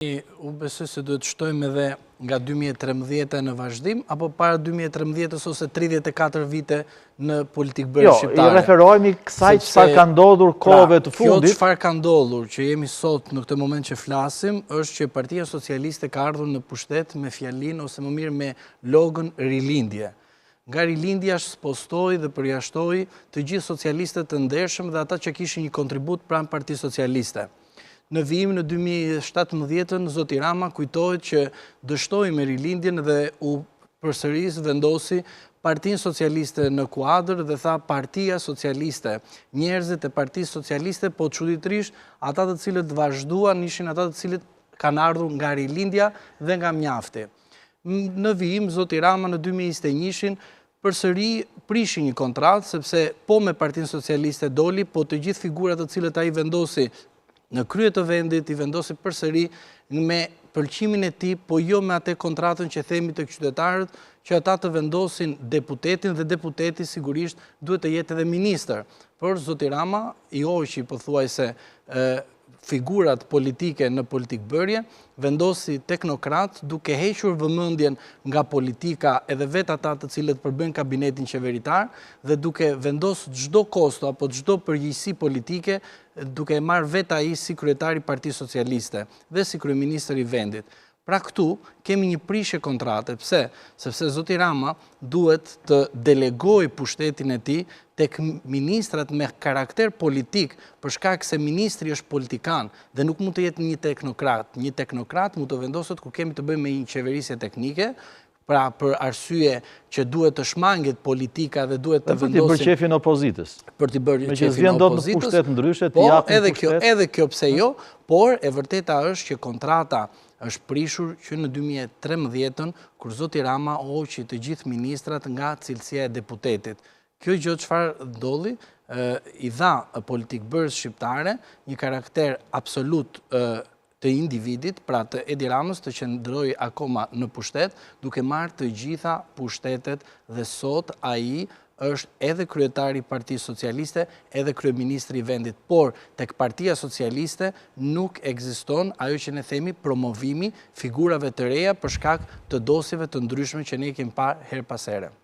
U besoj se duhet shtojmë edhe nga 2013 në vazhdim, apo para 2013 ose 34 vite në politikë bërë shqiptare. Jo, i referohemi kësaj çfarë ka ndodhur kohëve të fundit. Kjo çfarë ka ndodhur, që jemi sot në këtë moment që flasim, është që Partia Socialiste ka ardhur në pushtet me fjalinë ose më mirë me logën rilindje. Nga rilindja spostoi dhe përjashtoi të gjithë socialistët të ndershëm dhe ata që kishin një kontribut pranë Partisë Socialiste. Në vijim në 2017, Zoti Rama kujtohet që dështoi me rilindjen dhe u përsëris vendosi Partinë Socialiste në kuadër dhe tha Partia Socialiste. Njerëzit e Partisë Socialiste, po çuditërisht, ata të cilët vazhduan ishin ata të cilët kanë ardhur nga rilindja dhe nga mjafti. Në vijim, Zoti Rama në 2021 përsëri prishi një kontratë, sepse po me Partinë Socialiste doli, po të gjithë figurat të cilët ai vendosi në krye të vendit, i vendosi përsëri me pëlqimin e tij, po jo me atë kontratën që themi tek qytetarët, që ata të vendosin deputetin dhe deputeti sigurisht duhet të jetë edhe ministër. Por Zoti Rama i hoqi pothuajse figurat politike në politikë bërje, vendosi teknokrat duke hequr vëmendjen nga politika edhe vetë ata të cilët përbën kabinetin qeveritar dhe duke vendosur çdo kosto apo çdo përgjegjësi politike duke marrë vetë ai si kryetari i Partisë Socialiste dhe si kryeministër i vendit. Pra këtu kemi një prishje kontrate. Pse? Sepse Zoti Rama duhet të delegojë pushtetin e tij tek ministrat me karakter politik, për shkak se ministri është politikan dhe nuk mund të jetë një teknokrat. Një teknokrat mund të vendoset ku kemi të bëjmë me një qeverisje teknike, pra për arsye që duhet të shmanget politika dhe duhet të vendosin... Për të bërë qefin opozitës. Për të bërë qefin opozitës. Me që zvjen do të pushtet ndryshe, të japin pushtet. Edhe kjo pse jo, por e vërteta është që kontrata është prishur që në 2013, kur Zoti Rama hoqi të gjithë ministrat nga cilësia e deputetit. Kjo gjë çfarë ndodhi, i dha politikë bërës shqiptare një karakter absolut të individit, pra të Edi Ramës të qëndrojë akoma në pushtet, duke marrë të gjitha pushtetet dhe sot ai është edhe kryetari i Partisë Socialiste, edhe kryeministri i vendit. Por tek Partia Socialiste nuk ekziston ajo që ne themi promovimi figurave të reja për shkak të dosjeve të ndryshme që ne kemi parë her pas here.